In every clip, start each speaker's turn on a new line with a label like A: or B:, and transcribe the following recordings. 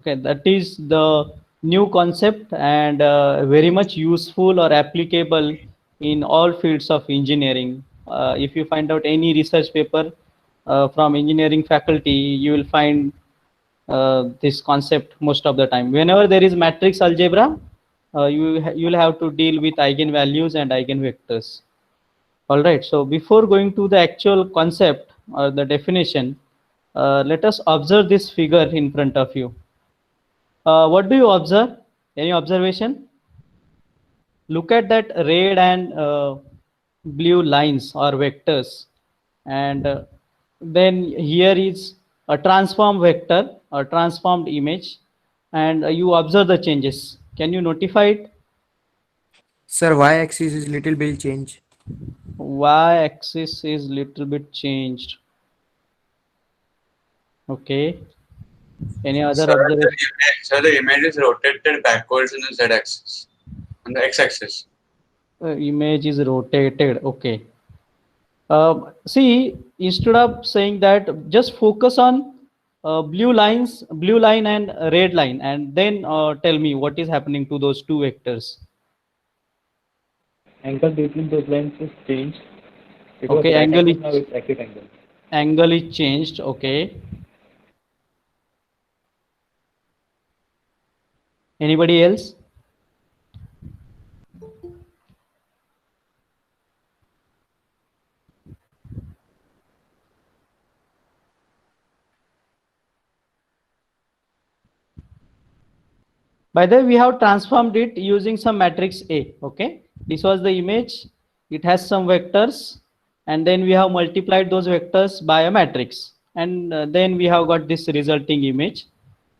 A: Okay, that is the new concept and very much useful or applicable in all fields of engineering. If you find out any research paper from engineering faculty, you will find this concept most of the time. Whenever there is matrix algebra, you'll have to deal with eigenvalues and eigenvectors. All right. So before going to the actual concept or the definition, let us observe this figure in front of you. What do you observe? Any observation? Look at that red and blue lines or vectors, and then here is a transform vector or transformed image, and you observe the changes. Can you notify it?
B: Sir, y-axis is little bit change.
A: Y-axis is little bit changed. Okay. Any other
C: Sir,
A: observation?
C: the image is rotated backwards in the z-axis, on the x-axis.
A: Image is rotated. Okay. See, instead of saying that, just focus on blue line and red line, and then tell me what is happening to those two vectors.
D: Angle between those lines is changed. It was
A: Okay,
D: right angle, now it's acute angle.
A: angle is changed. Okay. Anybody else? By the way, we have transformed it using some matrix A. Okay, this was the image. It has some vectors, and then we have multiplied those vectors by a matrix, and then we have got this resulting image,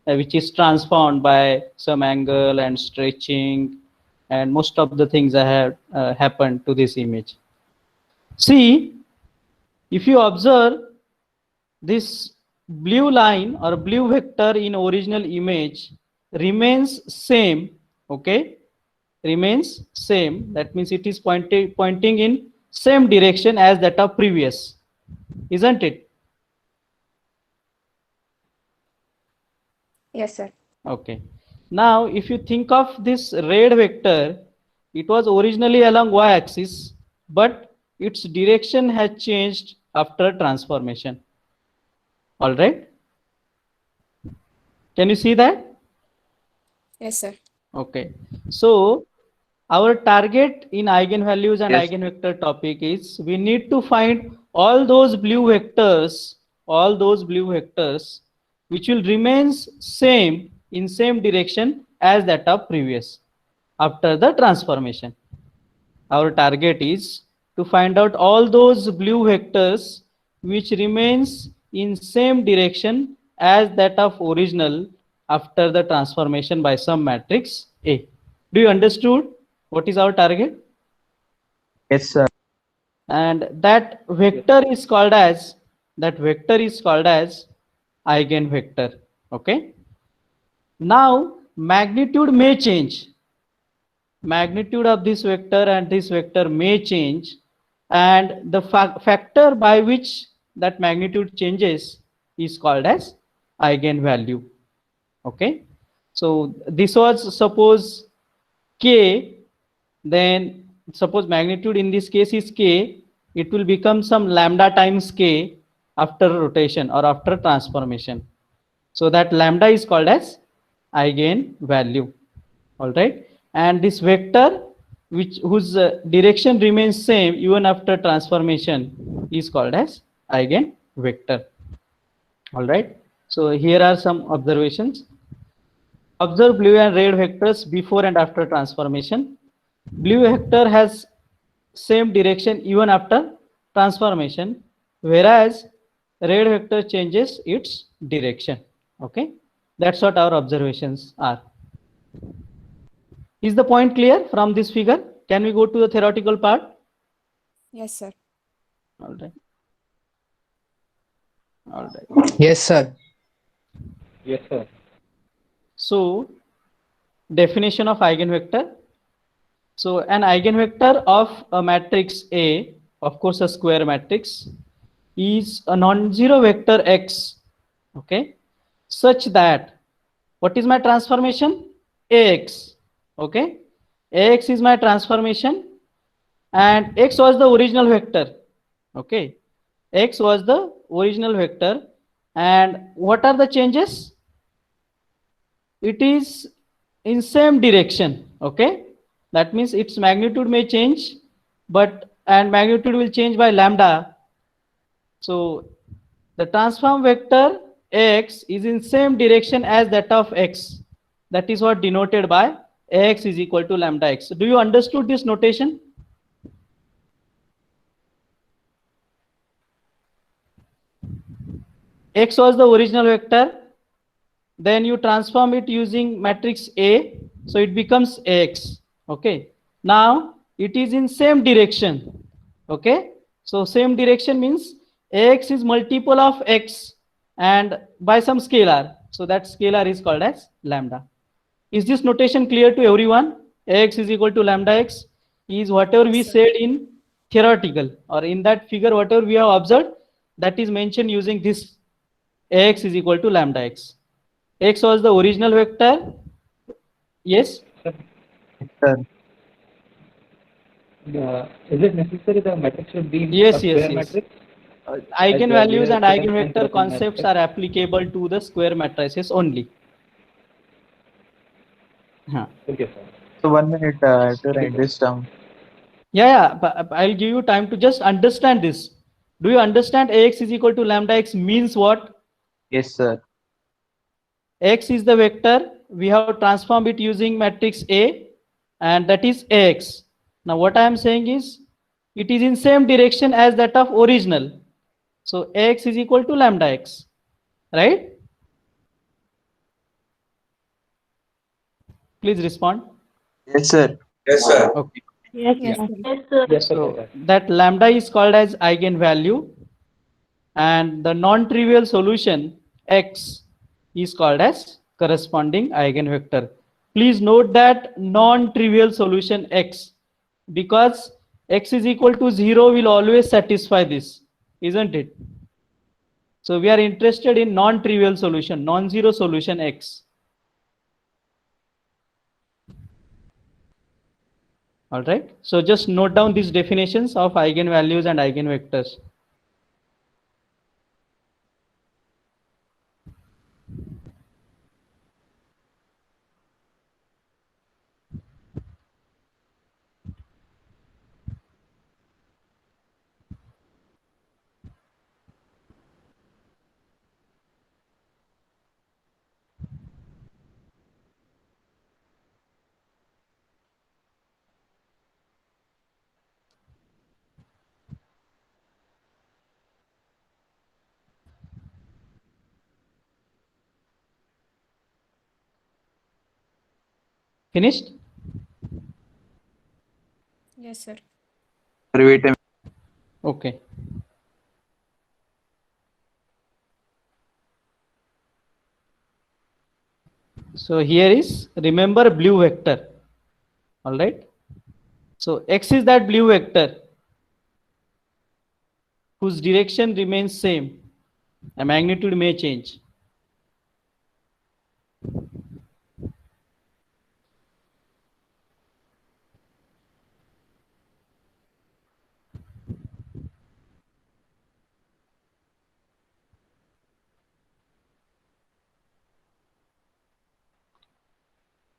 A: which is transformed by some angle and stretching, and most of the things that have happened to this image. See, if you observe this blue line or blue vector in original image remains same. Okay, remains same. That means it is pointing in same direction as that of previous, isn't it?
E: Yes, sir.
A: Okay. Now, if you think of this red vector, it was originally along y-axis, but its direction has changed after transformation. All right. Can you see that?
E: Yes, sir.
A: Okay. So our target in eigenvalues and
C: Yes.
A: eigenvector topic is we need to find all those blue vectors, which will remains same in same direction as that of previous after the transformation. Our target is to find out all those blue vectors which remains in same direction as that of original after the transformation by some matrix A. Do you understood what is our target?
B: Yes, sir.
A: And that vector is called as eigenvector. Okay. Now magnitude may change. Magnitude of this vector and this vector may change, and the factor by which that magnitude changes is called as eigenvalue. Okay. So this was suppose k, then suppose magnitude in this case is k, it will become some lambda times k after rotation or after transformation. So that lambda is called as eigenvalue. All right. And this vector whose direction remains same even after transformation is called as eigenvector. All right. So here are some observations. Observe blue and red vectors before and after transformation. Blue vector has same direction even after transformation, whereas red vector changes its direction. Okay, that's what our observations are. Is the point clear from this figure? Can we go to the theoretical part?
E: Yes, sir.
A: All right. All right.
B: Yes, sir.
D: Yes, sir.
A: So, definition of eigenvector. So, an eigenvector of a matrix A, of course, a square matrix, is a non-zero vector X, okay, such that What is my transformation? Ax. Okay. Ax is my transformation, and x was the original vector. Okay. X was the original vector, and what are the changes? It is in same direction. Okay. That means its magnitude may change, and magnitude will change by lambda. So the transform vector x is in same direction as that of x. That is what denoted by ax is equal to lambda x. Do you understood this notation? X was the original vector, then you transform it using matrix A, so it becomes Ax. Okay, now it is in same direction. Okay, so same direction means Ax is multiple of x and by some scalar, so that scalar is called as lambda. Is this notation clear to everyone? Ax is equal to lambda x is whatever we
E: Yes, sir.
A: said in theoretical, or in that figure whatever we have observed, that is mentioned using this Ax is equal to lambda x. X was the original vector. Yes.
B: Sir.
D: Is it necessary the matrix should be
A: Yes,
D: a square
A: yes, yes.
D: matrix?
A: Eigenvalues
D: we
A: and
D: have taken
A: eigenvector
D: certain
A: concepts
D: matrix.
A: are applicable to the square matrices only. Huh.
D: Okay, sir.
B: So 1 minute, I have to write this down.
A: Yeah, but I'll give you time to just understand this. Do you understand Ax is equal to lambda x means what?
B: Yes, sir.
A: X is the vector. We have transformed it using matrix A, and that is Ax. Now what I am saying is, it is in same direction as that of original. So Ax is equal to lambda x, right? Please respond.
B: Yes, sir.
C: Yes, sir.
A: Okay.
E: Yes,
D: Yeah.
E: sir.
D: Yes, sir.
A: So that lambda is called as eigenvalue, and the non-trivial solution x is called as corresponding eigenvector. Please note that non-trivial solution x, because x is equal to 0 will always satisfy this, isn't it? So we are interested in non-trivial solution, non-zero solution x. All right. So just note down these definitions of eigenvalues and eigenvectors. Finished?
E: Yes, sir.
B: Wait a minute.
A: Okay. So here is, remember, blue vector. All right. So x is that blue vector whose direction remains same. A magnitude may change.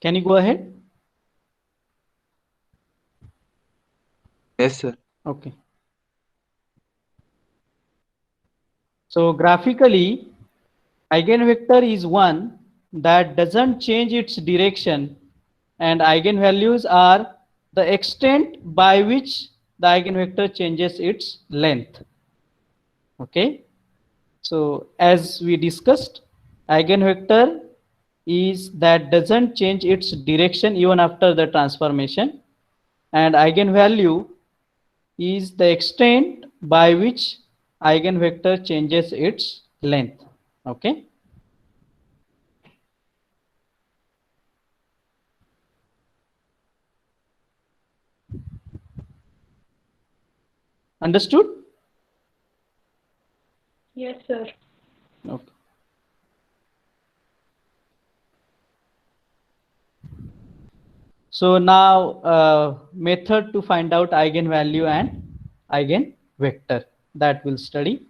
A: Can you go ahead?
B: Yes, sir.
A: Okay. So graphically, eigenvector is one that doesn't change its direction, and eigenvalues are the extent by which the eigenvector changes its length. Okay. So as we discussed, eigenvector is that doesn't change its direction even after the transformation, and eigenvalue is the extent by which eigenvector changes its length. Okay. Understood?
F: Yes, sir.
A: Okay. So now method to find out eigenvalue and eigenvector that we'll study.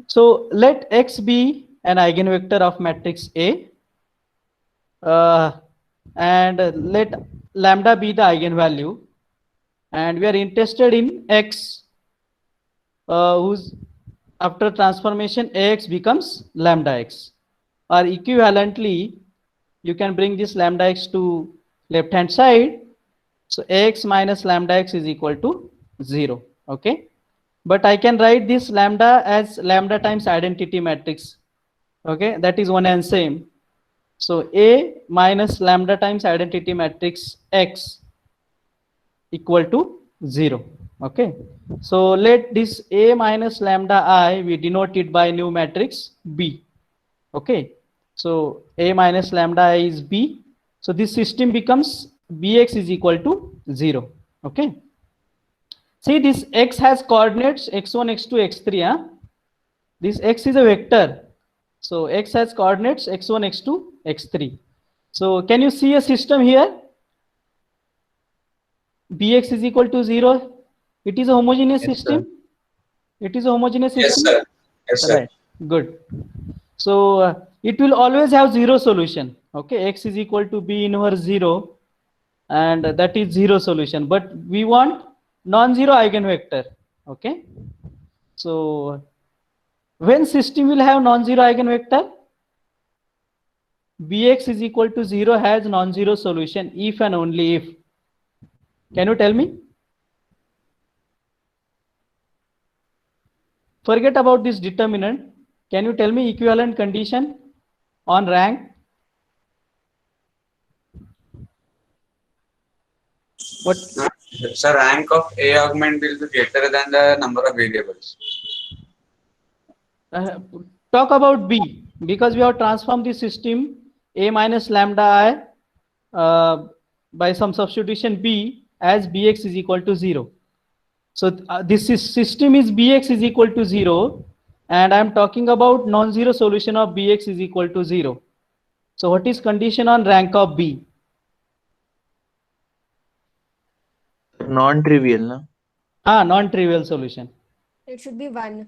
A: So let X be an eigenvector of matrix A, and let lambda be the eigenvalue, and we are interested in X, whose after transformation Ax becomes lambda x, or equivalently you can bring this lambda x to left hand side. So Ax minus lambda x is equal to 0. Okay, but I can write this lambda as lambda times identity matrix. Okay, that is one and same. So A minus lambda times identity matrix X equal to 0. Okay, so let this A minus lambda I, we denote it by new matrix B. Okay, so A minus lambda I is B. So this system becomes Bx is equal to 0. Okay, see this X has coordinates x1, x2, x3. Huh? This X is a vector. So X has coordinates x1, x2, x3. So can you see a system here? Bx is equal to 0. It is a homogeneous
B: Yes,
A: system. It is a homogeneous
C: Yes,
A: system.
C: sir. Yes, sir.
A: Right. Good. So it will always have zero solution. Okay. X is equal to B inverse 0, and that is zero solution. But we want non-zero eigenvector. Okay. So when system will have non-zero eigenvector, Bx is equal to 0 has non-zero solution if and only if. Can you tell me? Forget about this determinant. Can you tell me equivalent condition on rank? What?
C: Sir, rank of A augment will be greater than the number of variables.
A: Talk about B, because we have transformed the system A minus lambda I by some substitution B as Bx is equal to 0. So this system is Bx is equal to 0, and I am talking about non-zero solution of Bx is equal to 0. So what is condition on rank of B?
B: Non-trivial, no?
A: Non-trivial solution.
E: It should be 1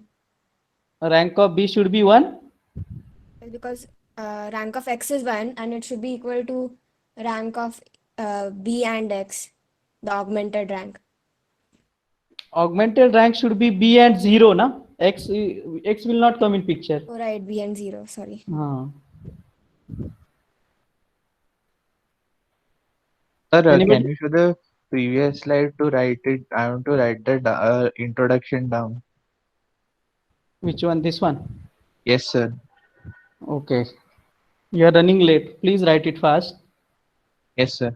A: Rank of B should be 1.
E: because rank of X is 1 and it should be equal to rank of B and X, the augmented rank.
A: Augmented rank should be B and 0, na? X will not come in picture.
E: Oh, right, B and 0, sorry.
F: Sir,
A: Anybody?
F: can you show the previous slide to write it? I want to write the introduction down.
A: Which one? This one?
F: Yes, sir.
A: Okay. You are running late. Please write it fast.
F: Yes, sir.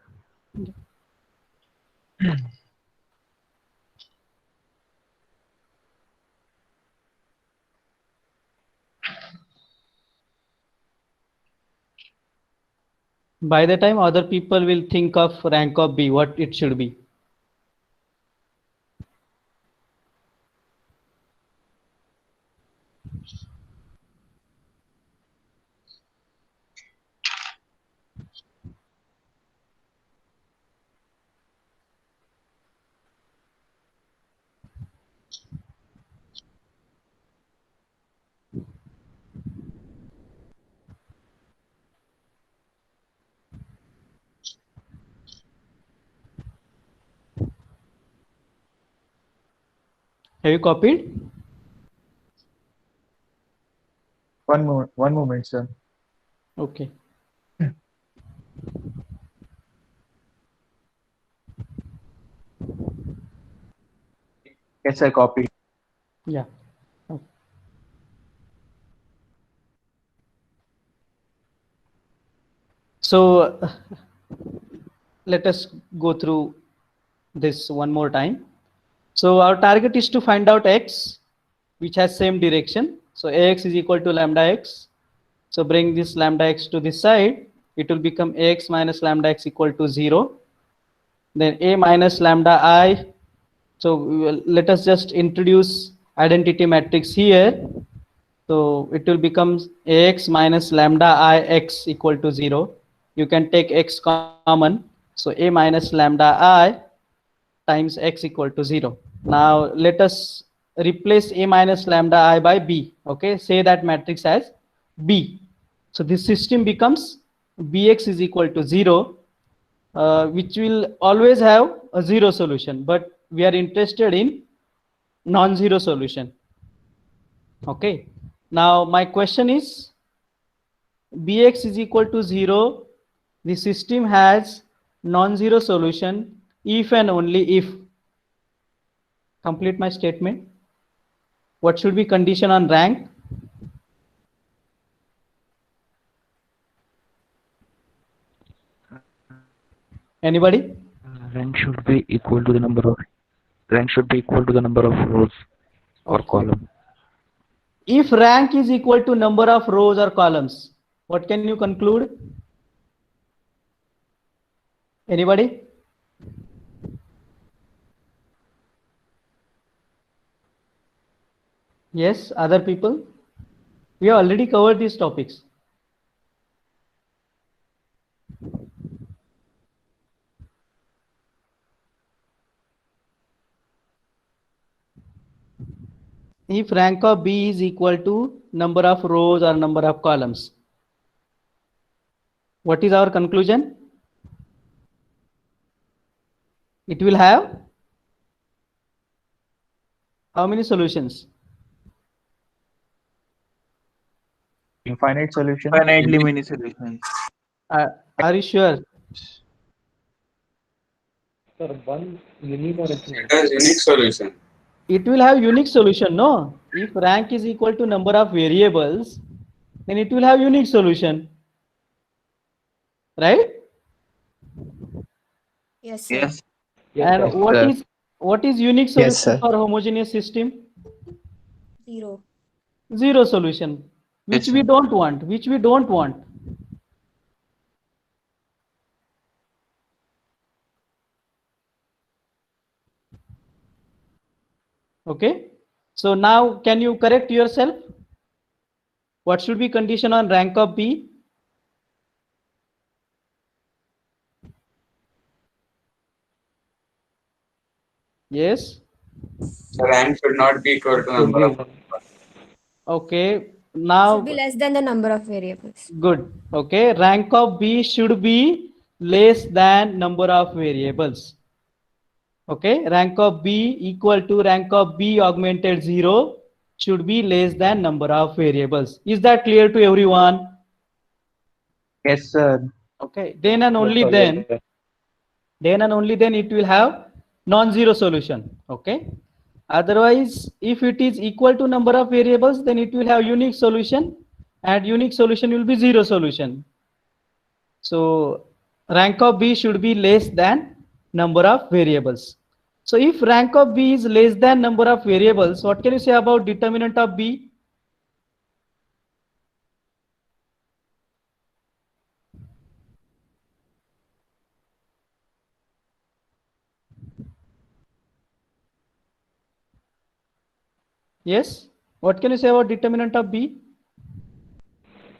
A: By the time other people will think of rank of B, what it should be. Have you copied?
F: One moment, sir.
A: Okay.
F: Yes, I copied.
A: Yeah. Okay. So let us go through this one more time. So our target is to find out X, which has same direction. So Ax is equal to lambda x. So bring this lambda x to this side. It will become Ax minus lambda x equal to 0. Then A minus lambda I. So let us just introduce identity matrix here. So it will become Ax minus lambda I x equal to 0. You can take x common. So A minus lambda I times x equal to 0. Now let us replace A minus lambda I by B. Okay, say that matrix as B. So this system becomes Bx is equal to 0, which will always have a zero solution, but we are interested in non-zero solution. Okay, now my question is, Bx is equal to 0, the system has non-zero solution if and only if. Complete my statement. What should be condition on rank? Anybody?
G: Rank should be equal to the number of rows or
A: Okay.
G: column.
A: If rank is equal to number of rows or columns, what can you conclude? Anybody? Yes, other people? We have already covered these topics. If rank of B is equal to number of rows or number of columns, what is our conclusion? It will have how many solutions?
F: Infinite solution.
B: Infinitely many solutions.
A: Are you sure?
D: Sir, one unique or it's
C: It has unique solution.
A: It will have unique solution, no? If rank is equal to number of variables, then it will have unique solution, right?
E: Yes, sir.
B: Yes.
D: yes,
A: And
D: sir.
A: what is unique
B: Yes,
A: solution
B: sir.
A: for homogeneous system?
E: 0.
A: Zero solution, which
C: Yes,
A: we
C: sir.
A: don't want, Okay, so now can you correct yourself? What should be condition on rank of B? Yes.
C: The rank should not be equal to
D: Should
C: number
D: be
C: of.
D: one.
A: Okay,
E: Should
A: now
E: be less than the number of variables.
A: good. Okay, rank of B should be less than number of variables. Okay, rank of B equal to rank of B augmented 0 should be less than number of variables. Is that clear to everyone?
F: Yes, sir.
A: Okay, then and
D: Yes,
A: only
D: sir.
A: then,
D: Yes, sir.
A: it will have non-zero solution. Okay, otherwise if it is equal to number of variables, then it will have unique solution, and unique solution will be zero solution. So rank of B should be less than number of variables. So if rank of B is less than number of variables, what can you say about determinant of B? Yes, what can you say about determinant of B?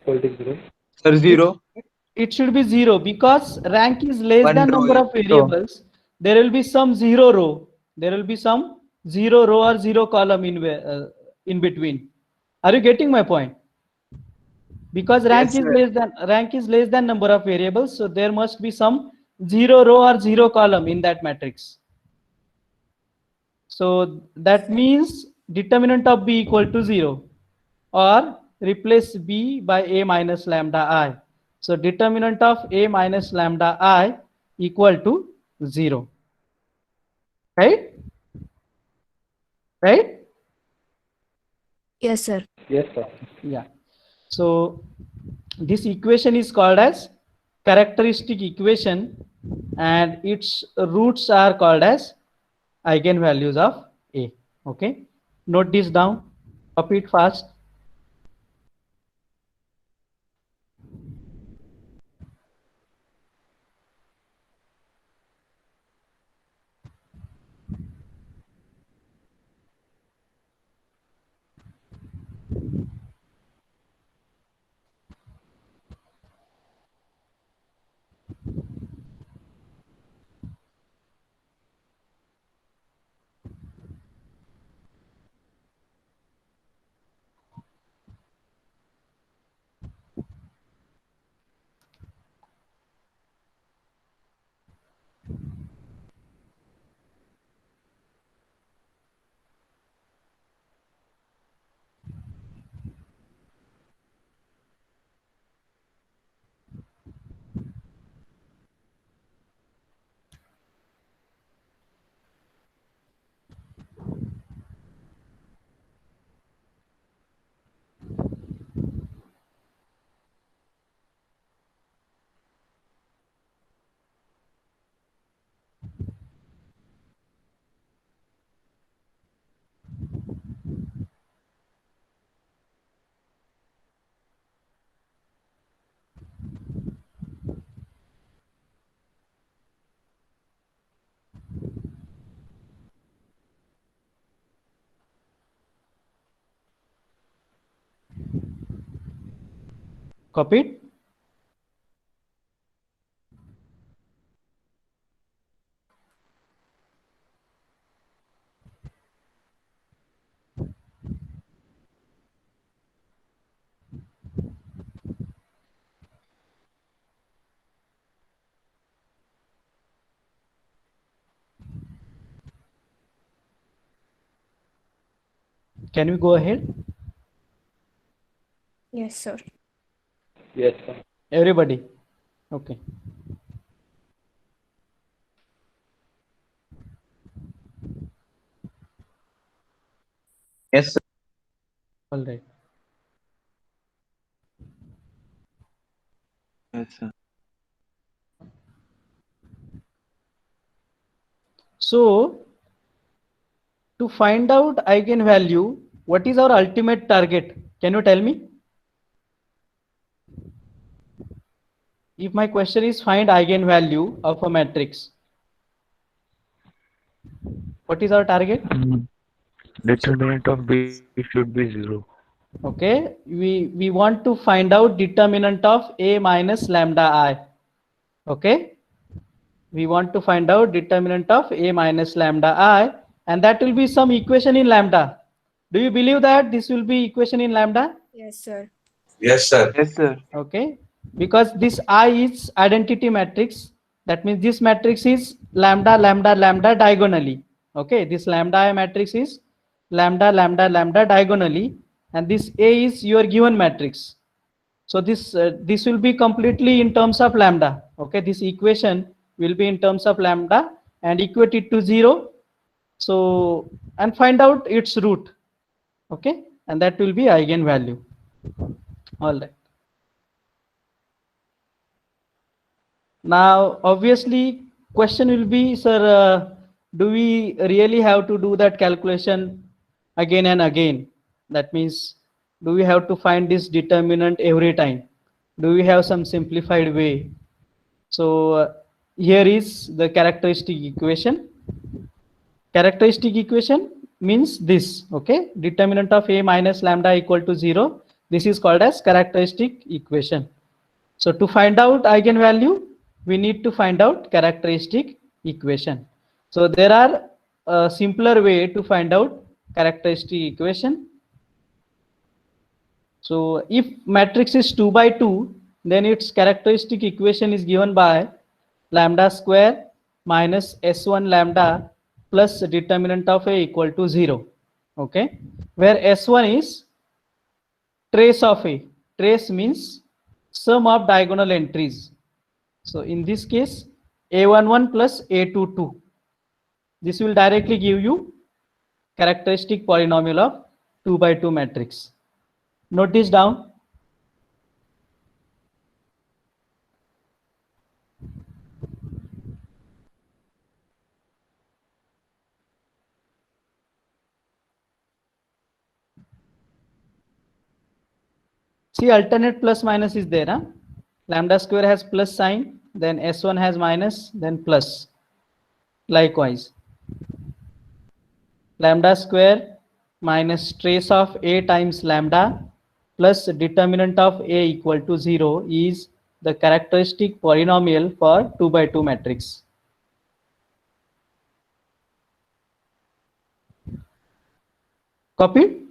D: Equal to 0.
B: Sir, zero.
A: It should be 0 because rank is less
B: One
A: than
B: row
A: number
B: is
A: of
B: zero.
A: variables. There will be some zero row. There will be some zero row or zero column in between. Are you getting my point? Because
B: Yes, sir.
A: rank is less than number of variables, so there must be some zero row or zero column in that matrix. So that means determinant of B equal to 0, or replace B by A minus lambda I. So determinant of A minus lambda I equal to 0. Right? Right?
E: Yes, sir.
D: Yes, sir.
A: Yeah. So this equation is called as characteristic equation, and its roots are called as eigenvalues of A. Okay. Note this down. Copy it fast. Copied? Can we go ahead?
E: Yes, sir.
D: Yes, sir.
A: Everybody? Okay.
F: Yes, sir.
A: All right.
F: Yes, sir.
A: So, to find out eigenvalue, what is our ultimate target? Can you tell me? If my question is find eigenvalue of a matrix, what is our target?
G: Determinant of B should be 0.
A: Okay, we want to find out determinant of A minus lambda I. Okay, we want to find out determinant of A minus lambda I, and that will be some equation in lambda. Do you believe that this will be equation in lambda?
E: Yes, sir.
C: Yes, sir.
F: Yes, sir.
A: Okay, because this I is identity matrix, that means this matrix is lambda lambda lambda diagonally. Okay, this lambda I matrix is lambda lambda lambda diagonally, and this A is your given matrix. So this will be completely in terms of lambda. Okay, this equation will be in terms of lambda and equate it to 0. So, and find out its root. Okay, and that will be eigenvalue. All right. Now, obviously, question will be, sir, do we really have to do that calculation again and again? That means, do we have to find this determinant every time? Do we have some simplified way? So, here is the characteristic equation. Characteristic equation means this, okay? Determinant of A minus lambda equal to 0. This is called as characteristic equation. So to find out eigenvalue, we need to find out characteristic equation. So there are a simpler way to find out characteristic equation. So if matrix is 2 by 2, then its characteristic equation is given by lambda square minus S1 lambda plus determinant of A equal to 0. Okay, where S1 is trace of A. Trace means sum of diagonal entries. So in this case, A11 plus A22. This will directly give you characteristic polynomial of 2 by 2 matrix. Note this down. See, alternate plus minus is there. Huh? Lambda square has plus sign, then S1 has minus, then plus. Likewise, lambda square minus trace of A times lambda plus determinant of A equal to 0 is the characteristic polynomial for 2 by 2 matrix. Copied?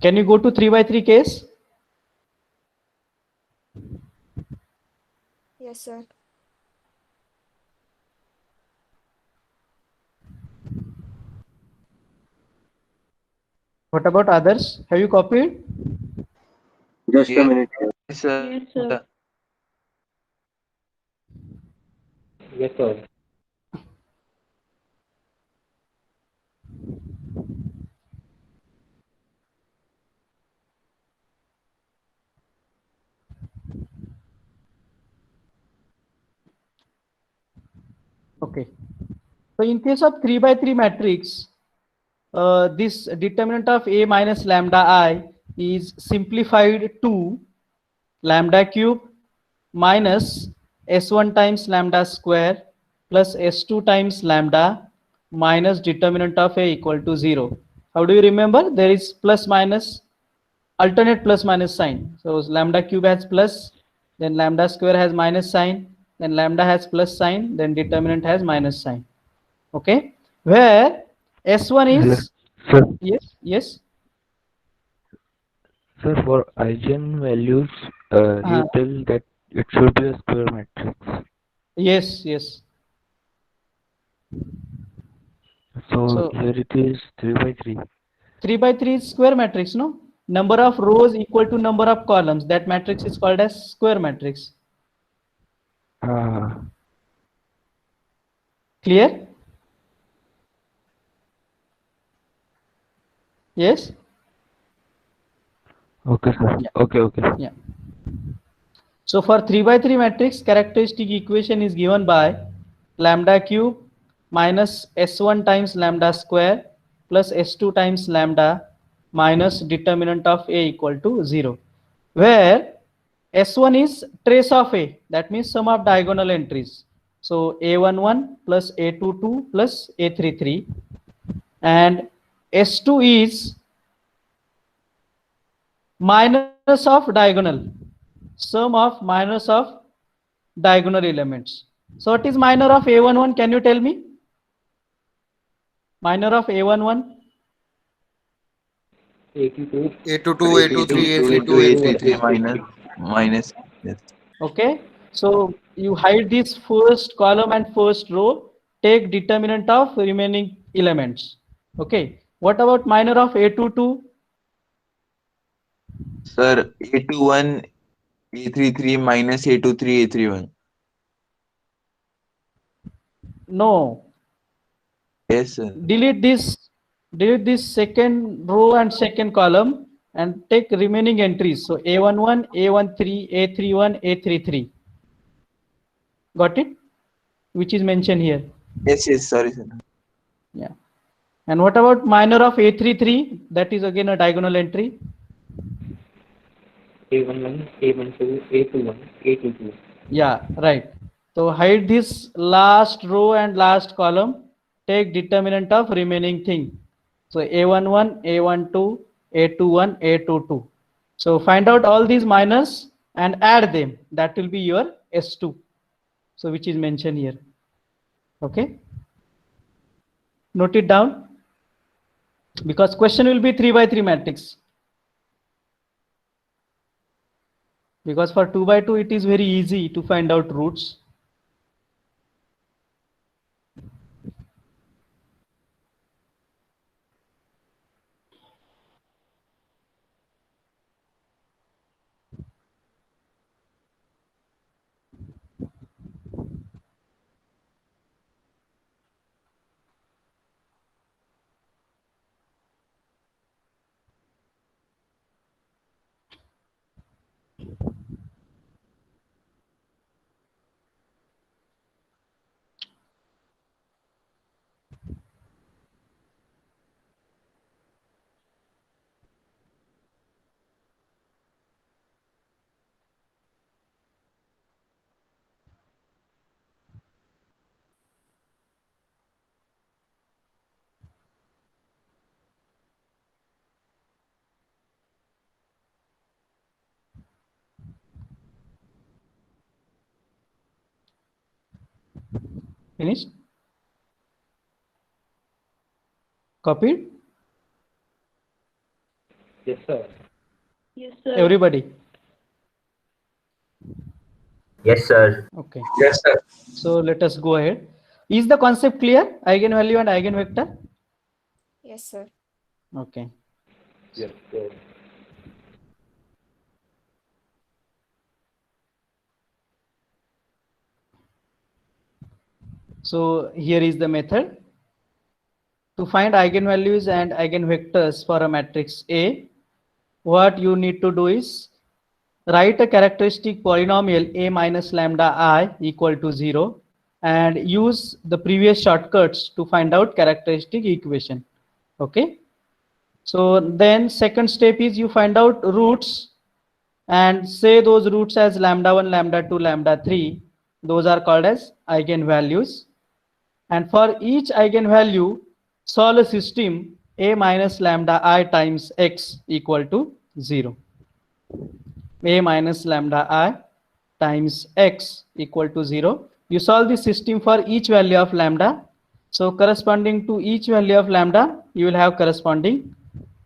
A: Can you go to 3 by 3 case?
E: Yes, sir.
A: What about others? Have you copied?
F: Just a minute. Yes, sir.
H: Yes, sir.
D: Yes, sir.
A: Okay. So in case of 3 by 3 matrix, this determinant of A minus lambda I is simplified to lambda cube minus S1 times lambda square plus S2 times lambda minus determinant of A equal to 0. How do you remember? There is plus minus, alternate plus minus sign. So lambda cube has plus, then lambda square has minus sign, then lambda has plus sign, then determinant has minus sign. Okay, where S1
G: Hello,
A: is,
G: sir.
A: yes,
G: Sir, for eigenvalues,
A: uh,
G: you tell that it should be a square matrix.
A: yes.
G: So
A: So
G: here it is 3 by 3.
A: 3 by 3 is square matrix, no? Number of rows equal to number of columns. That matrix is called as square matrix.
G: Ah,
A: Clear? Yes?
G: okay, sir.
A: Yeah.
G: Okay.
A: Yeah. So for 3 by 3 matrix, characteristic equation is given by lambda cube minus S1 times lambda square plus S2 times lambda minus determinant of A equal to 0, where S1 is trace of A, that means sum of diagonal entries. So A11 plus A22 plus A33, and S2 is minus of diagonal, sum of minus of diagonal elements. So what is minor of A11? Can you tell me? Minor of A11?
D: A22,
B: A22, A23,
D: A22,
B: A32,
D: A33
F: minus. Yes.
A: Okay. So you hide this first column and first row, take determinant of remaining elements. Okay. What about minor of A22?
F: Sir, A21, A33 minus A23, A31.
A: No.
F: Yes, sir.
A: Delete this second row and second column and take remaining entries. So A11, A13, A31, A33. Got it? Which is mentioned here.
F: Yes, sorry, sir.
A: Yeah. And what about minor of A33? That is again a diagonal entry.
D: A11, A12, A21, A22.
A: Yeah, right. So hide this last row and last column. Take determinant of remaining thing. So A11, A12, A21, A22. So find out all these minors and add them. That will be your S2. So which is mentioned here. Okay. Note it down, because question will be 3 by 3 matrix. Because for 2 by 2 it is very easy to find out roots. Finished? Copied?
D: Yes, sir.
A: Everybody?
H: Yes, sir.
A: Okay.
C: Yes, sir.
A: So let us go ahead. Is the concept clear? Eigenvalue and eigenvector?
E: Yes, sir.
A: Okay.
D: Yes, sir.
A: So here is the method. To find eigenvalues and eigenvectors for a matrix A, what you need to do is write a characteristic polynomial A minus lambda I equal to 0 and use the previous shortcuts to find out characteristic equation. Okay. So then second step is you find out roots and say those roots as lambda 1, lambda 2, lambda 3. Those are called as eigenvalues. And for each eigenvalue, solve a system a minus lambda I times x equal to 0. A minus lambda I times x equal to 0. You solve the system for each value of lambda. So corresponding to each value of lambda, you will have corresponding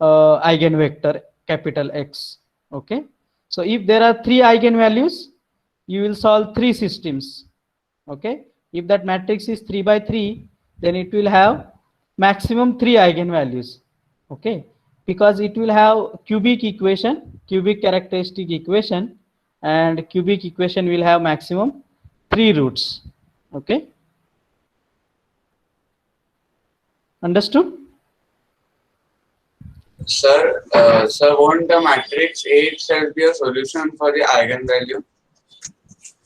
A: eigenvector capital X. Okay. So if there are 3 eigenvalues, you will solve 3 systems. Okay. If that matrix is 3 by 3, then it will have maximum 3 eigenvalues. Okay. Because it will have cubic equation, cubic characteristic equation, and cubic equation will have maximum 3 roots. Okay. Understood?
C: Sir, won't the matrix A itself be a solution for the eigenvalue?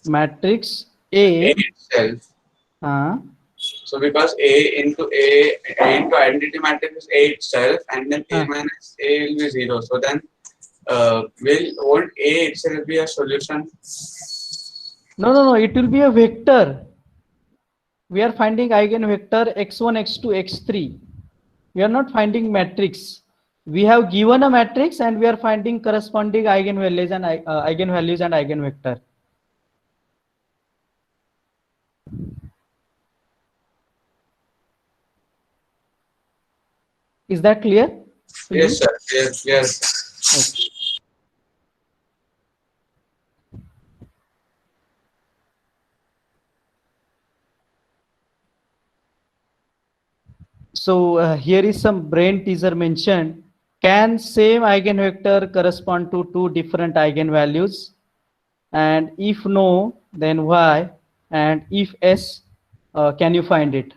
A: Matrix
C: A
A: A.
C: itself. So because A into identity matrix is A itself, and then A minus A will be 0. So then won't A itself be a solution?
A: No. It will be a vector. We are finding eigenvector x1, x2, x3. We are not finding matrix. We have given a matrix and we are finding corresponding eigenvalues and eigenvector. Is that clear?
C: Yes, sir. Yes.
A: Okay. So here is some brain teaser mentioned. Can same eigenvector correspond to 2 different eigenvalues? And if no, then why? And if yes, can you find it?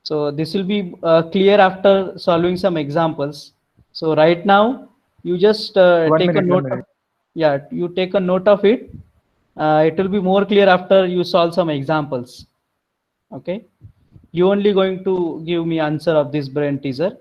A: So this will be clear after solving some examples. So right now, you just take a note. You take a note of it. It will be more clear after you solve some examples. Okay. You only going to give me answer of this brain teaser.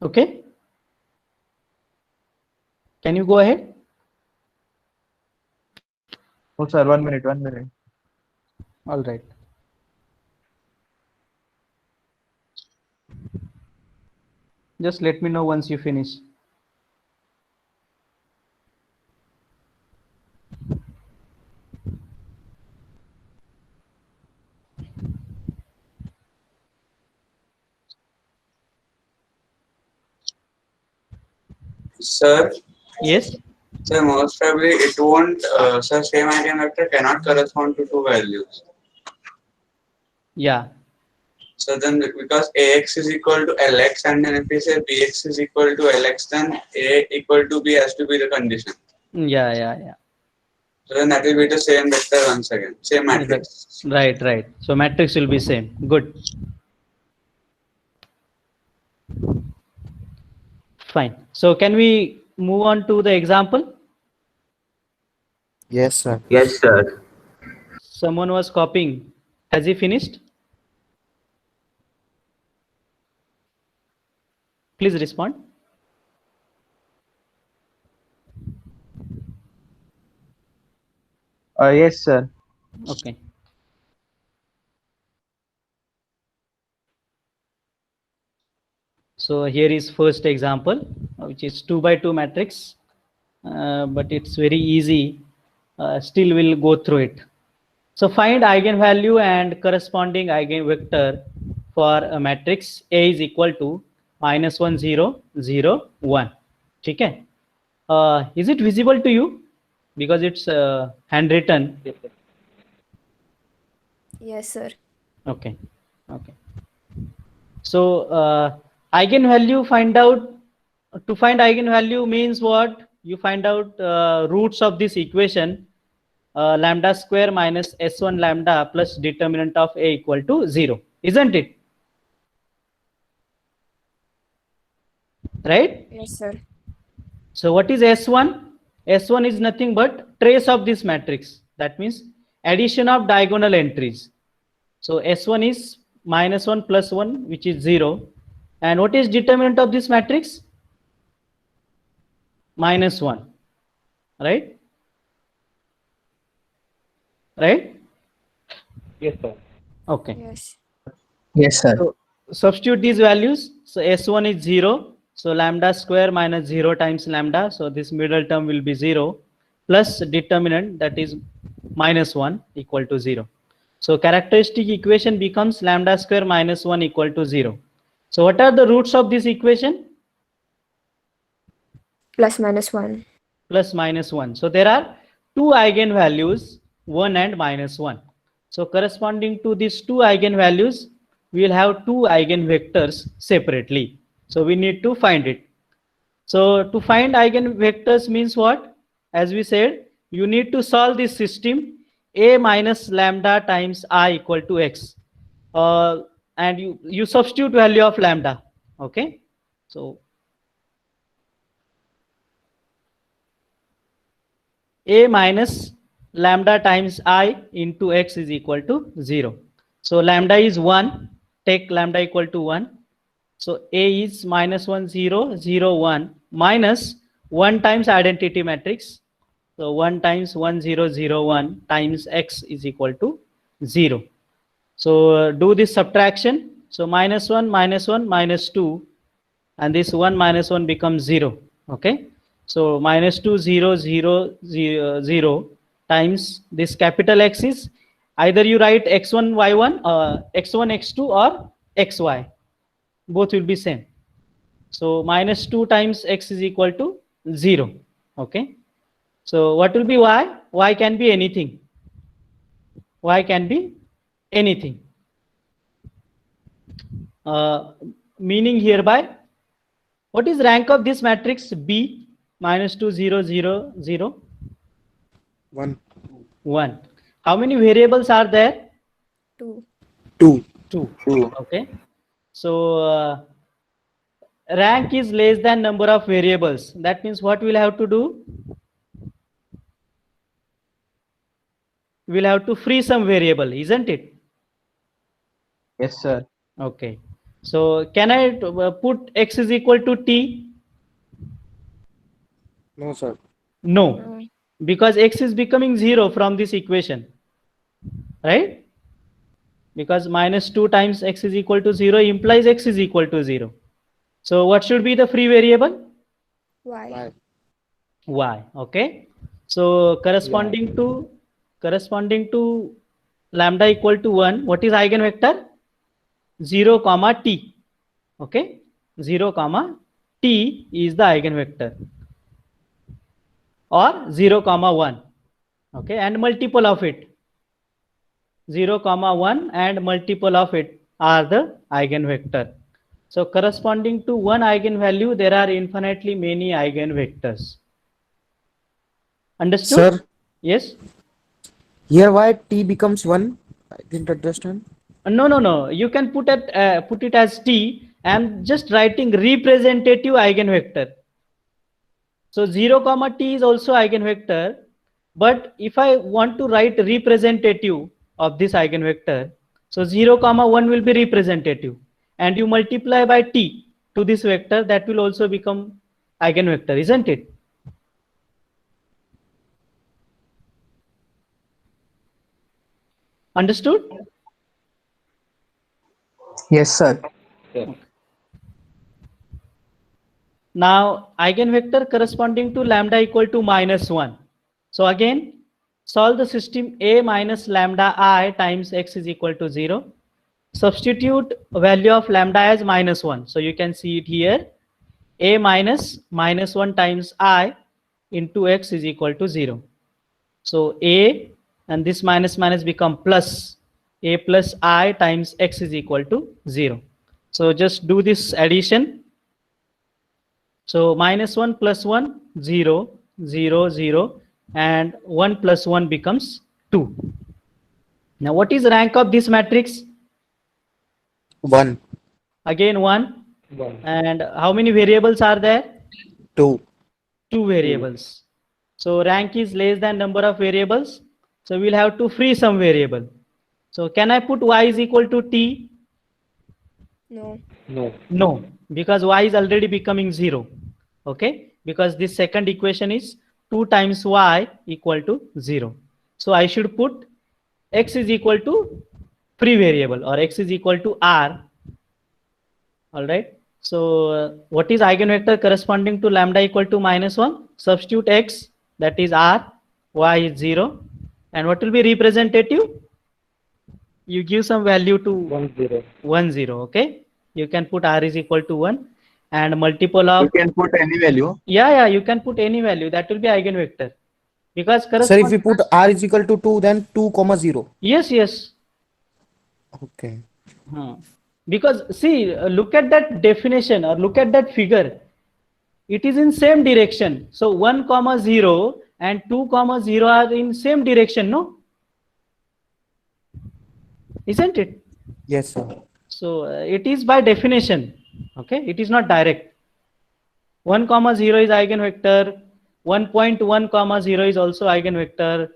A: Okay. Can you go ahead?
F: Oh, sir, 1 minute, 1 minute.
A: All right. Just let me know once you finish.
C: Sir,
A: Yes.
C: so most probably it won't, sir, same eigenvector cannot correspond to 2 values.
A: Yeah.
C: So then because AX is equal to LX, and then if we say BX is equal to LX, then A equal to B has to be the condition.
A: Yeah.
C: So then that will be the same vector once again, same matrix.
A: Right. So matrix will be same. Good. Fine. So can we move on to the example?
B: Yes, sir.
H: Yes, sir.
A: Someone was copying. Has he finished? Please respond.
F: Yes, sir.
A: Okay. So here is first example, which is 2 by 2 matrix, but it's very easy. Still we'll go through it. So find eigenvalue and corresponding eigenvector for a matrix A is equal to -1 0 0 1. Okay. Is it visible to you? Because it's handwritten.
D: Yes, sir.
E: Yes, sir.
A: Okay. Okay. So eigenvalue find out, to find eigenvalue means what? You find out roots of this equation, lambda square minus s1 lambda plus determinant of a equal to 0, isn't it? Right?
E: Yes, sir.
A: So what is S1? S1 is nothing but trace of this matrix. That means addition of diagonal entries. So S1 is minus 1 plus 1, which is 0. And what is determinant of this matrix? Minus 1. Right? Right?
D: Yes, sir.
A: Okay.
E: Yes.
B: Yes, sir.
A: So substitute these values. So S1 is 0. So lambda square minus 0 times lambda. So this middle term will be 0 plus determinant, that is minus 1, equal to 0. So characteristic equation becomes lambda square minus 1 equal to 0. So what are the roots of this equation?
E: Plus minus 1.
A: Plus minus 1. So there are two eigenvalues, 1 and minus 1. So corresponding to these two eigenvalues, we will have two eigenvectors separately. So we need to find it. So to find eigenvectors means what? As we said, you need to solve this system a minus lambda times I equal to x. And you substitute value of lambda. Okay. So a minus lambda times I into x is equal to 0. So lambda is 1. Take lambda equal to 1. So a is minus 1, 0, 0, 1 minus 1 times identity matrix. So 1 times 1, 0, 0, 1 times x is equal to 0. So do this subtraction. So minus 1, minus 1, minus 2. And this 1 minus 1 becomes 0. Okay. So minus 2, 0, 0, 0, 0 times this capital X is, either you write x1, y1, x1, x2 or xy. Both will be same. So minus 2 times x is equal to 0. Okay. So what will be y? Y can be anything. Y can be anything. Meaning hereby, what is rank of this matrix B? Minus 2, 0, 0, 0?
B: 1,
A: 1. How many variables are there?
E: 2.
B: 2.
A: 2. Okay. So rank is less than number of variables. That means what we'll have to do? We'll have to free some variable, isn't it?
F: Yes, sir.
A: Okay. So can I put x is equal to t?
B: No, sir.
A: No, because x is becoming 0 from this equation, right? Because minus 2 times x is equal to 0 implies x is equal to 0. So what should be the free variable?
E: Y.
A: Y. Okay. So corresponding to lambda equal to 1, what is eigenvector? 0 comma t. Okay. 0 comma t is the eigenvector, or 0 comma 1. Okay. And multiple of it, 0 comma 1 and multiple of it are the eigenvector. So corresponding to one eigenvalue, there are infinitely many eigenvectors. Understood?
B: Sir,
A: Yes.
B: here why t becomes 1? I didn't understand.
A: No. You can put it as t. I'm just writing representative eigenvector. So 0 comma t is also eigenvector. But if I want to write representative of this eigenvector, so 0 comma 1 will be representative. And you multiply by t to this vector, that will also become eigenvector, isn't it? Understood?
B: Yes, sir.
D: Sir.
A: Now eigenvector corresponding to lambda equal to minus 1. So again, solve the system a minus lambda I times x is equal to 0. Substitute value of lambda as minus 1. So you can see it here. A minus 1 times I into x is equal to 0. So a and this minus become plus a plus I times x is equal to 0. So just do this addition. So minus 1 plus 1, 0, 0, 0, and 1 plus 1 becomes 2. Now what is rank of this matrix?
B: 1,
A: Again 1.
D: 1.
A: And how many variables are there?
B: 2.
A: 2 variables. So rank is less than number of variables. So we'll have to free some variable. So can I put y is equal to t?
E: No.
D: No.
A: No, because y is already becoming 0. Okay, because this second equation is 2 times y equal to 0. So I should put x is equal to free variable, or x is equal to r. All right. So what is eigenvector corresponding to lambda equal to -1? Substitute x, that is r, y is 0. And what will be representative? You give some value to
D: 1, 0.
A: 1, 0. Okay. You can put r is equal to 1 and multiple of,
F: You can put any value.
A: yeah, you can put any value. That will be eigenvector. Because
B: Sir, if we put r is equal to 2, then 2 comma 0.
A: yes.
B: Okay.
A: Because see, look at that definition or look at that figure. It is in same direction. So 1 comma 0 and 2 comma 0 are in same direction, no? Isn't it?
B: Yes, sir.
A: So it is by definition. Okay, it is not direct. 1 comma 0 is eigenvector. 1.1 comma 0 is also eigenvector.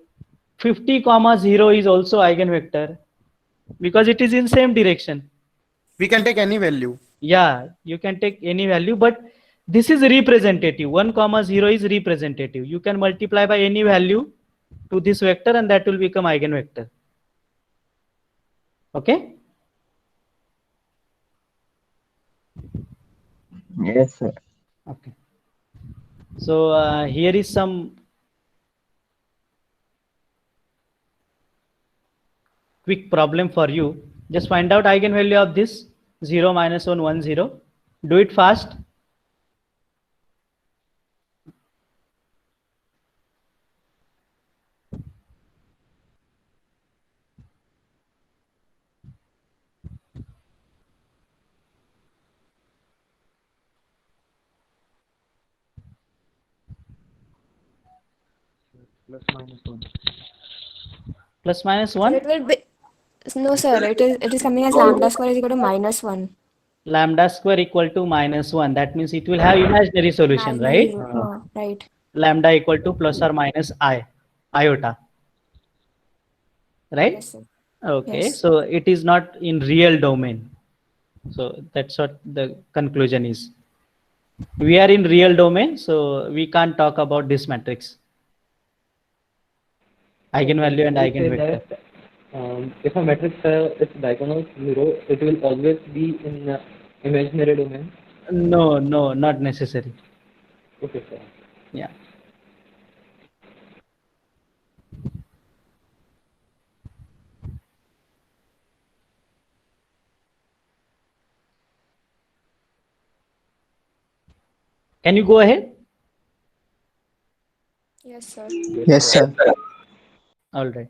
A: 50 comma 0 is also eigenvector, because it is in same direction.
B: We can take any value.
A: Yeah, you can take any value, but this is representative. 1 comma 0 is representative. You can multiply by any value to this vector and that will become eigenvector. Okay.
F: Yes, sir.
A: Okay. So here is some quick problem for you. Just find out eigenvalue of this 0, -1, 1, 0. Do it fast.
D: Plus minus 1.
A: Plus minus
E: So
A: 1.
E: it will be, no sir, it is coming as lambda square is equal to -1.
A: Lambda square equal to -1. That means it will have imaginary solution, right?
E: Right.
A: Lambda equal to plus or minus iota. Right?
E: Yes, sir.
A: Okay.
E: Yes.
A: So it is not in real domain. So that's what the conclusion is. We are in real domain, so we can't talk about this matrix. Eigenvalue and
D: You say
A: eigenvector.
D: that, if a matrix is diagonal 0, it will always be in imaginary domain.
A: No, not necessary.
D: Okay, sir.
A: Yeah. Can you go ahead?
E: Yes, sir.
B: Yes, sir.
A: All right.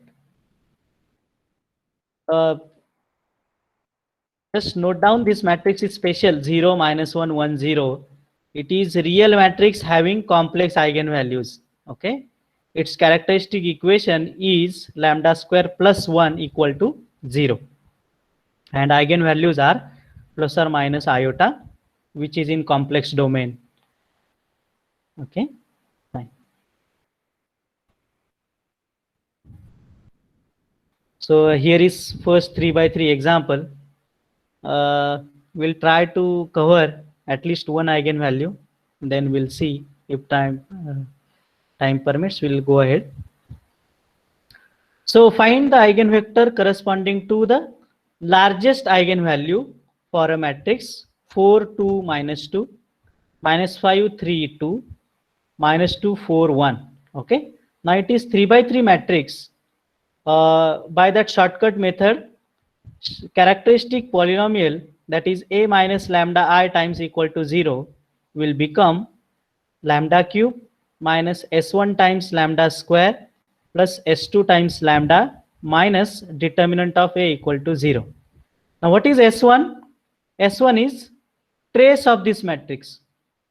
A: Just note down this matrix is special 0, -1, 1, 0. It is real matrix having complex eigenvalues. Okay. Its characteristic equation is lambda square plus 1 equal to 0. And eigenvalues are plus or minus iota, which is in complex domain. Okay. Fine. So here is first 3x3 example. We'll try to cover at least one eigenvalue, then we'll see if time permits, we'll go ahead. So find the eigenvector corresponding to the largest eigenvalue for a matrix 4, 2, -2, -5, 3, 2, -2, 4, 1. Okay. Now it is 3x3 matrix. By that shortcut method, characteristic polynomial, that is a minus lambda I times equal to 0, will become lambda cube minus s1 times lambda square plus s2 times lambda minus determinant of A equal to 0. Now what is S1? S1 is trace of this matrix.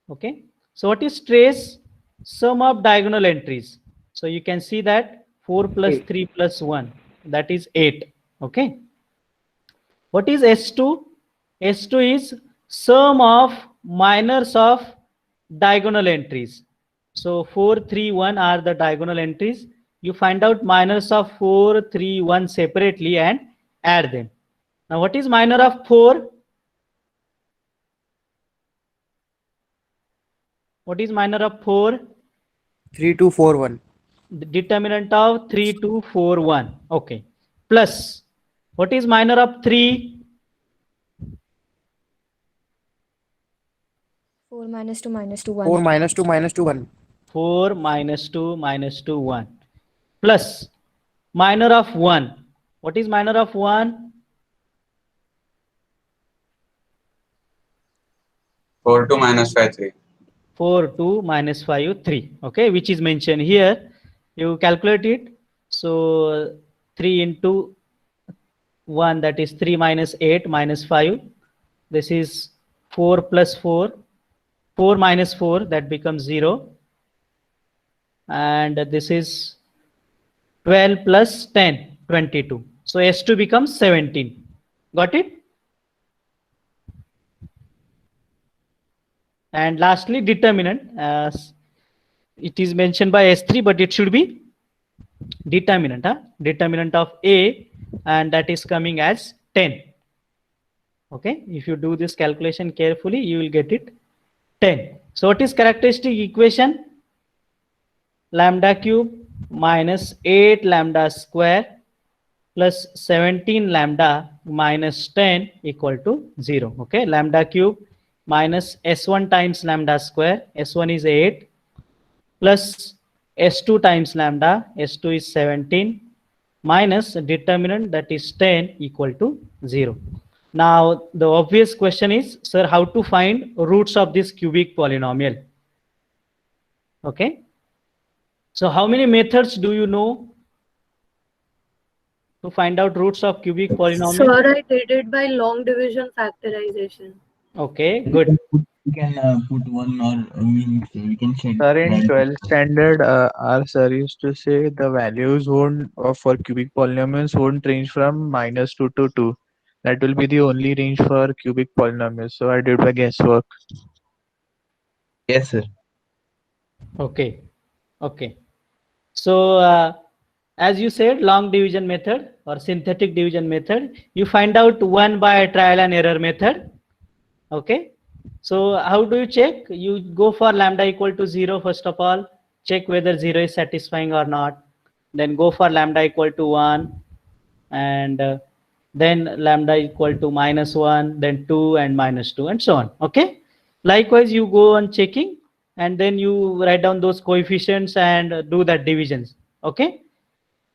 A: Okay. So what is trace? Sum of diagonal entries. So you can see that 4 plus 3 plus 1, that is 8. Okay. What is S2? S2 is sum of minors of diagonal entries. So 4, 3, 1 are the diagonal entries. You find out minors of 4, 3, 1 separately and add them. Now what is minor of 4? What is minor of 4?
B: 3, 2, 4, 1.
A: The determinant of 3, 2, 4, 1. Okay. Plus, what is minor of 3?
E: 4 minus 2 minus 2 1.
B: 4 minus 2 minus 2 1.
A: 4 minus 2 minus 2 1. Plus, minor of 1. What is minor of 1?
C: 4 2 minus 5 3.
A: 4, 2 minus 5, 3. Okay, which is mentioned here. You calculate it. So 3 into 1, that is 3 minus 8 minus 5. This is 4 plus 4. 4 minus 4, that becomes 0. And this is 12 plus 10, 22. So S2 becomes 17. Got it? And lastly, determinant. As it is mentioned by S3, but it should be determinant. Determinant of A, and that is coming as 10. Okay, if you do this calculation carefully, you will get it 10. So what is characteristic equation? Lambda cube minus 8 lambda square plus 17 lambda minus 10 equal to 0. Okay, lambda cube minus S1 times lambda square. S1 is 8 plus S2 times lambda. S2 is 17 minus determinant, that is 10, equal to 0. Now the obvious question is, sir, how to find roots of this cubic polynomial? Okay. So how many methods do you know to find out roots of cubic polynomial?
I: Sir, I did it by long division factorization.
A: Okay, good.
G: We can put one, or we can set.
F: Sir, in 12th standard, our sir used to say the values won't for cubic polynomials won't range from -2 to 2. That will be the only range for cubic polynomials. So I did by guesswork.
G: Yes, sir.
A: Okay. Okay. So as you said, long division method or synthetic division method, you find out 1 by trial and error method. Okay. So how do you check? You go for lambda equal to 0 first of all, check whether 0 is satisfying or not. Then go for lambda equal to 1, and then lambda equal to -1, then 2 and -2 and so on. Okay. Likewise, you go on checking, and then you write down those coefficients and do that divisions. Okay.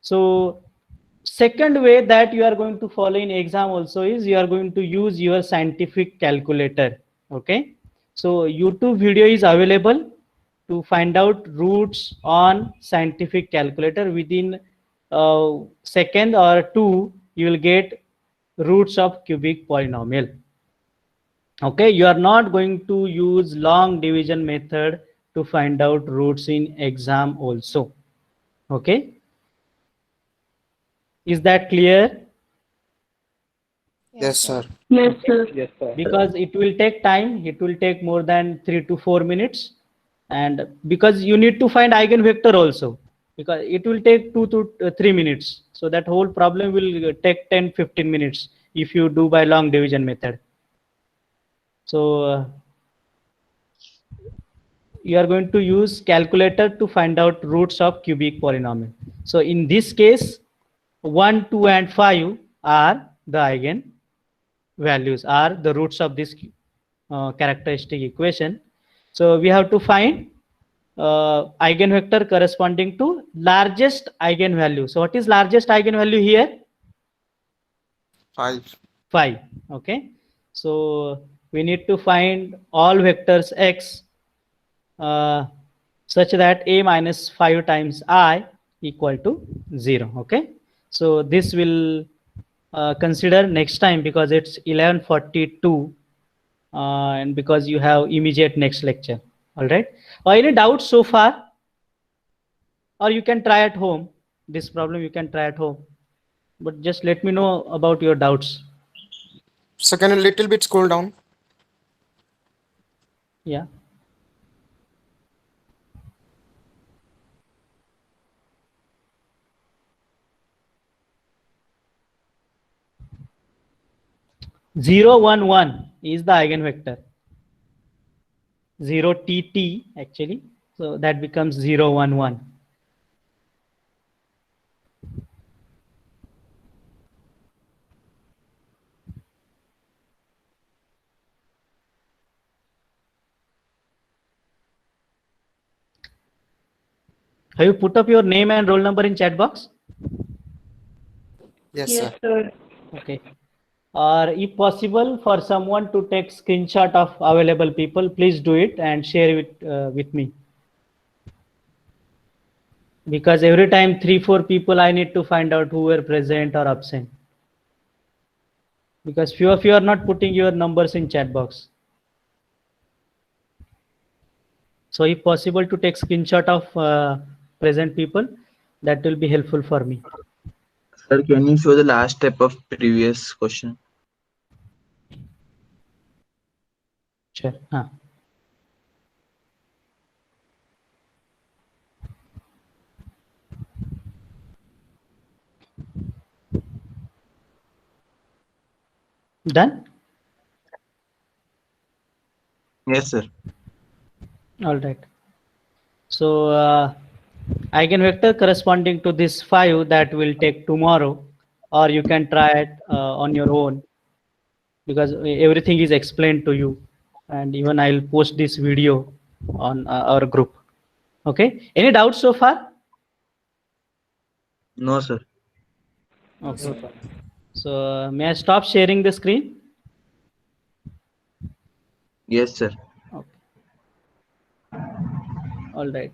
A: So second way that you are going to follow in exam also is you are going to use your scientific calculator. Okay. So YouTube video is available to find out roots on scientific calculator. Within second or two, you will get roots of cubic polynomial. Okay, you are not going to use long division method to find out roots in exam also. Okay, is that clear?
B: Yes, sir.
I: Yes, sir.
D: Yes, sir.
A: Because it will take time, it will take more than 3 to 4 minutes, and because you need to find eigenvector also, because it will take 2 to 3 minutes. So that whole problem will take 10-15 minutes if you do by long division method. So you are going to use calculator to find out roots of cubic polynomial. So in this case, 1, 2 and 5 are the eigen values, are the roots of this characteristic equation. So we have to find eigenvector corresponding to largest eigenvalue. So what is largest eigenvalue here?
B: 5.
A: 5. Okay. So we need to find all vectors x such that a minus 5 times I equal to 0. Okay. So this will consider next time because it's 11:42 and because you have immediate next lecture. All right. Any doubts so far? Or you can try at home. This problem you can try at home. But just let me know about your doubts.
B: So can a little bit scroll down?
A: Yeah. Zero, 1, 1 is the eigenvector. 0 TT actually. So that becomes 0, 1, 1. Have you put up your name and roll number in chat box?
B: Yes,
I: Yes,
B: sir.
I: sir.
A: Okay. Or if possible for someone to take screenshot of available people, please do it and share it with me. Because every time 3-4 people I need to find out who were present or absent. Because few of you are not putting your numbers in chat box. So if possible to take screenshot of present people, that will be helpful for me.
G: Sir, can you show the last step of previous question?
A: Sure. Done?
G: Yes, sir.
A: All right. So eigenvector corresponding to this 5 that will take tomorrow, or you can try it on your own because everything is explained to you, and even I'll post this video on our group. Okay. Any doubts so far?
G: No, sir.
A: Okay. So may I stop sharing the screen?
G: Yes, sir.
A: Okay. All right.